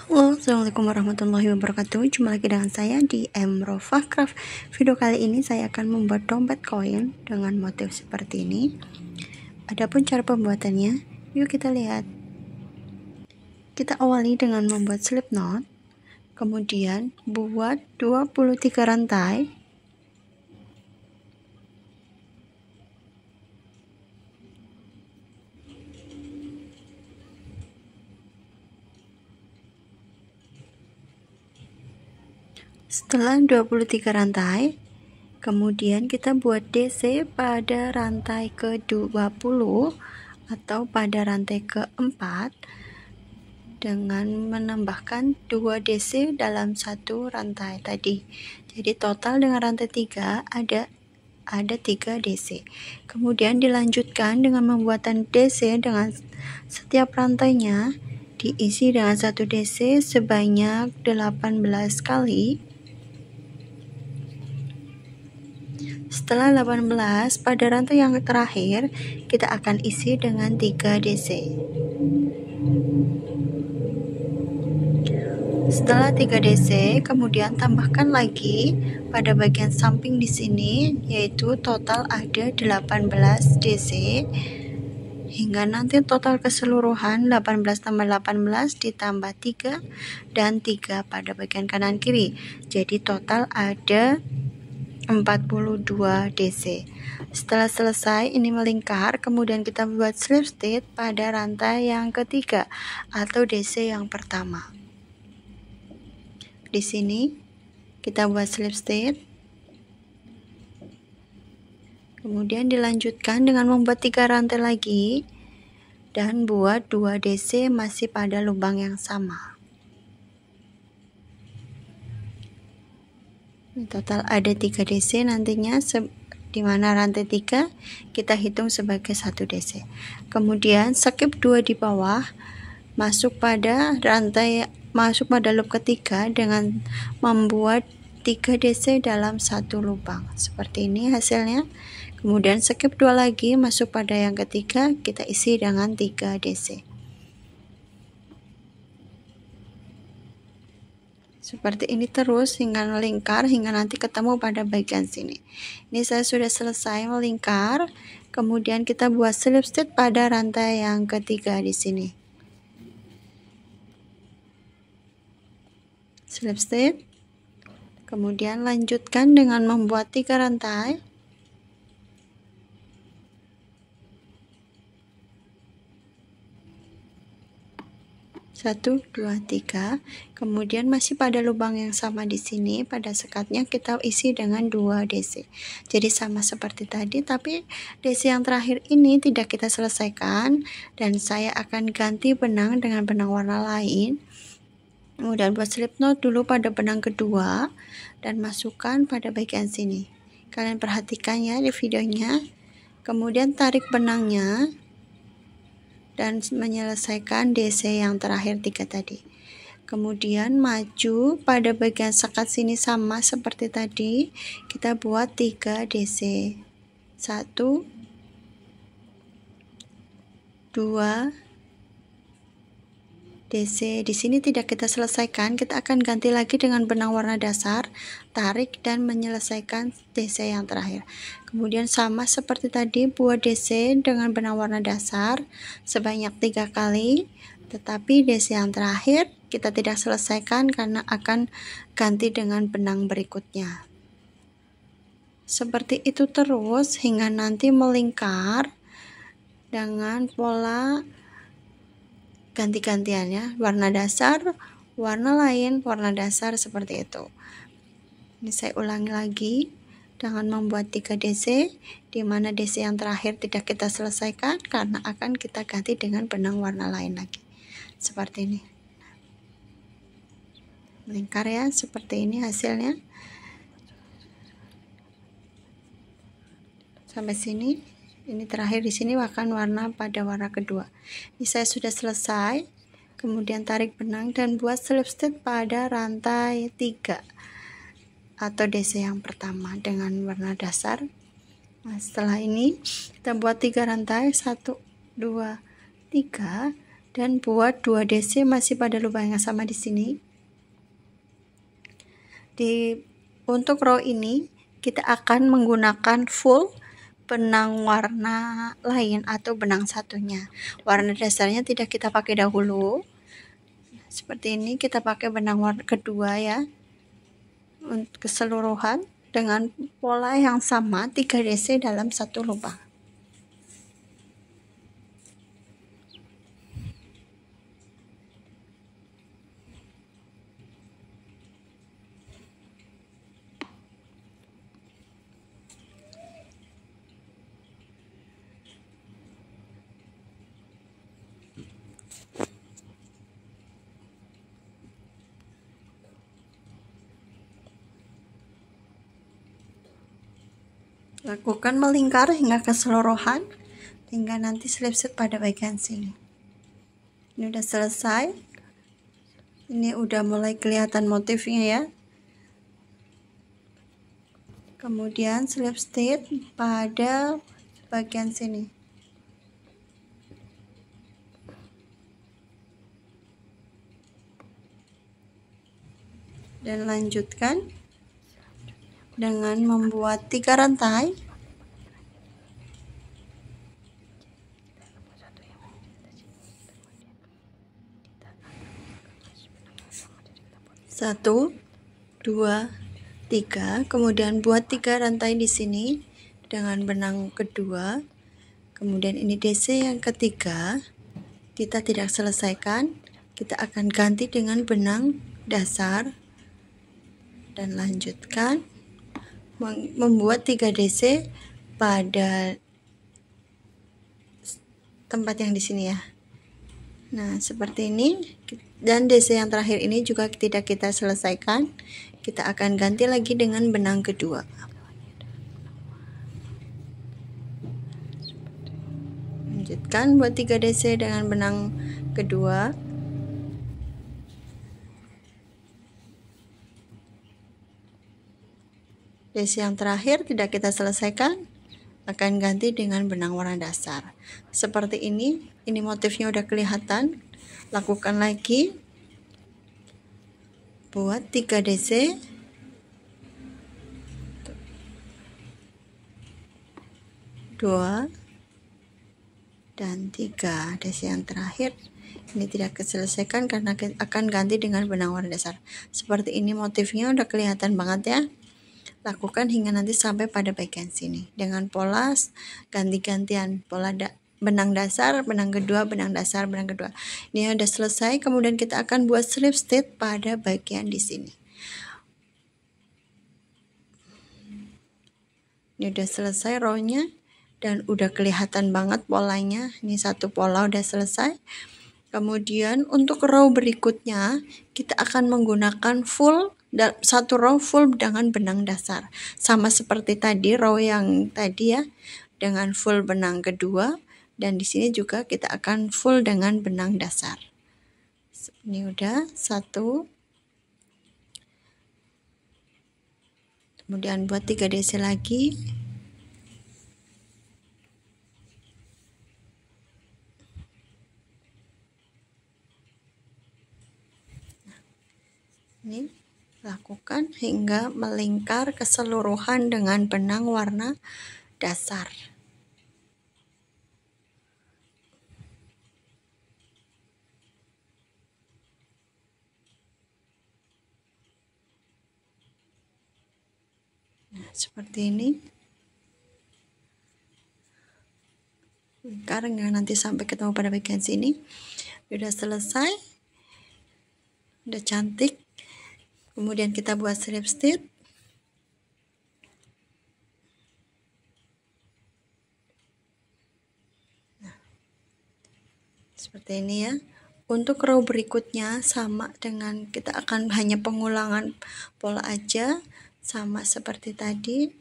Halo, assalamualaikum warahmatullahi wabarakatuh. Jumpa lagi dengan saya di Emrofah Craft. Video kali ini saya akan membuat dompet koin dengan motif seperti ini. Adapun cara pembuatannya, yuk kita lihat. Kita awali dengan membuat slip knot, kemudian buat 23 rantai. Setelah 23 rantai, kemudian kita buat DC pada rantai ke-20 atau pada rantai keempat dengan menambahkan 2 DC dalam satu rantai tadi. Jadi total dengan rantai 3 ada 3 DC. Kemudian dilanjutkan dengan pembuatan DC dengan setiap rantainya diisi dengan 1 DC sebanyak 18 kali. Setelah 18, pada rantai yang terakhir kita akan isi dengan 3 DC. Setelah 3 DC, kemudian tambahkan lagi pada bagian samping di sini, yaitu total ada 18 DC, hingga nanti total keseluruhan 18 tambah 18 ditambah 3 dan 3 pada bagian kanan kiri. Jadi total ada 42 DC. Setelah selesai ini melingkar, kemudian kita buat slip stitch pada rantai yang ketiga atau DC yang pertama. Di sini kita buat slip stitch, kemudian dilanjutkan dengan membuat 3 rantai lagi dan buat 2 DC masih pada lubang yang sama. Total ada 3 DC nantinya, di mana rantai 3 kita hitung sebagai 1 DC. Kemudian skip 2 di bawah, masuk pada loop ketiga dengan membuat 3 DC dalam satu lubang. Seperti ini hasilnya. Kemudian skip 2 lagi, masuk pada yang ketiga, kita isi dengan 3 DC. Seperti ini terus hingga melingkar hingga nanti ketemu pada bagian sini. Ini saya sudah selesai melingkar. Kemudian kita buat slip stitch pada rantai yang ketiga di sini. Slip stitch. Kemudian lanjutkan dengan membuat 3 rantai. 1, 2, 3. Kemudian masih pada lubang yang sama di sini, pada sekatnya kita isi dengan 2 DC. Jadi sama seperti tadi, tapi DC yang terakhir ini tidak kita selesaikan dan saya akan ganti benang dengan benang warna lain. Kemudian buat slip knot dulu pada benang kedua dan masukkan pada bagian sini. Kalian perhatikan ya di videonya. Kemudian tarik benangnya dan menyelesaikan DC yang terakhir 3 tadi. Kemudian maju pada bagian sekat sini sama seperti tadi, kita buat 3 DC. 1, 2 DC. Di sini tidak kita selesaikan, kita akan ganti lagi dengan benang warna dasar, tarik dan menyelesaikan DC yang terakhir. Kemudian sama seperti tadi, buat DC dengan benang warna dasar sebanyak 3 kali, tetapi DC yang terakhir kita tidak selesaikan karena akan ganti dengan benang berikutnya. Seperti itu terus hingga nanti melingkar dengan pola ganti-gantiannya, warna dasar, warna lain, warna dasar, seperti itu. Ini saya ulangi lagi dengan membuat 3 DC, di mana DC yang terakhir tidak kita selesaikan karena akan kita ganti dengan benang warna lain lagi. Seperti ini. Melingkar ya, seperti ini hasilnya. Sampai sini. Ini terakhir di sini akan warna pada warna kedua. Ini saya sudah selesai. Kemudian tarik benang dan buat slip stitch pada rantai 3 atau DC yang pertama dengan warna dasar. Nah, setelah ini kita buat 3 rantai, 1, 2, 3 dan buat 2 DC masih pada lubang yang sama di sini. Untuk row ini kita akan menggunakan full benang warna lain atau benang satunya. Warna dasarnya tidak kita pakai dahulu. Seperti ini kita pakai benang warna kedua ya. Untuk keseluruhan dengan pola yang sama 3 DC dalam satu lubang. Lakukan melingkar hingga keseluruhan, hingga nanti slip-slip pada bagian sini. Ini udah selesai. Ini udah mulai kelihatan motifnya ya. Kemudian slip stitch pada bagian sini. Dan lanjutkan dengan membuat 3 rantai. Satu, 2, 3, kemudian buat 3 rantai di sini dengan benang kedua. Kemudian ini DC yang ketiga, kita tidak selesaikan, kita akan ganti dengan benang dasar dan lanjutkan membuat 3 DC pada tempat yang di sini ya. Nah, seperti ini. Dan DC yang terakhir ini juga tidak kita selesaikan. Kita akan ganti lagi dengan benang kedua. Lanjutkan buat 3 DC dengan benang kedua. DC yang terakhir tidak kita selesaikan, akan ganti dengan benang warna dasar. Seperti ini motifnya udah kelihatan. Lakukan lagi. Buat 3 DC. 2 dan 3 DC yang terakhir. Ini tidak keselesaikan karena akan ganti dengan benang warna dasar. Seperti ini motifnya udah kelihatan banget ya. Lakukan hingga nanti sampai pada bagian sini dengan pola ganti-gantian, pola benang dasar, benang kedua, benang dasar, benang kedua. Ini udah selesai. Kemudian kita akan buat slip stitch pada bagian di sini. Ini udah selesai rownya dan udah kelihatan banget polanya. Ini satu pola udah selesai. Kemudian untuk row berikutnya kita akan menggunakan satu row full dengan benang dasar, sama seperti tadi row yang tadi ya, dengan full benang kedua, dan di sini juga kita akan full dengan benang dasar. Ini udah satu. Kemudian buat 3 DC lagi. Ini lakukan hingga melingkar keseluruhan dengan benang warna dasar. Nah, seperti ini. Lingkar hingga nanti sampai ketemu pada bagian sini. Udah selesai. Udah cantik. Kemudian kita buat slip stitch. Nah, seperti ini ya. Untuk row berikutnya sama dengan kita akan hanya pengulangan pola aja, sama seperti tadi.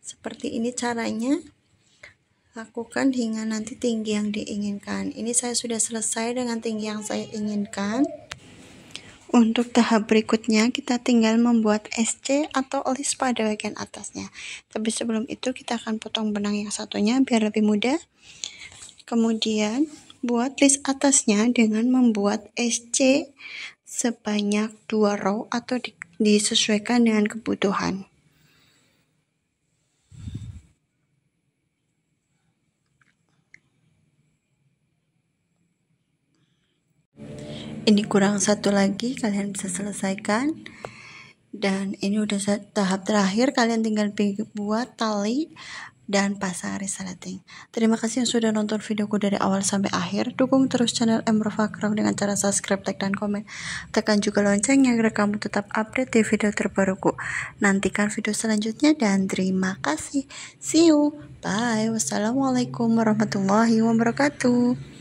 Seperti ini caranya. Lakukan hingga nanti tinggi yang diinginkan. Ini saya sudah selesai dengan tinggi yang saya inginkan. Untuk tahap berikutnya kita tinggal membuat SC atau alis pada bagian atasnya. Tapi sebelum itu kita akan potong benang yang satunya biar lebih mudah. Kemudian buat list atasnya dengan membuat SC sebanyak 2 row atau disesuaikan dengan kebutuhan. Ini kurang satu lagi, kalian bisa selesaikan. Dan ini udah tahap terakhir, kalian tinggal buat tali dan pasang resleting. Terima kasih yang sudah nonton videoku dari awal sampai akhir. Dukung terus channel Emrova Craft dengan cara subscribe, like, dan komen. Tekan juga loncengnya agar kamu tetap update di video terbaruku. Nantikan video selanjutnya dan terima kasih. See you. Bye. Wassalamualaikum warahmatullahi wabarakatuh.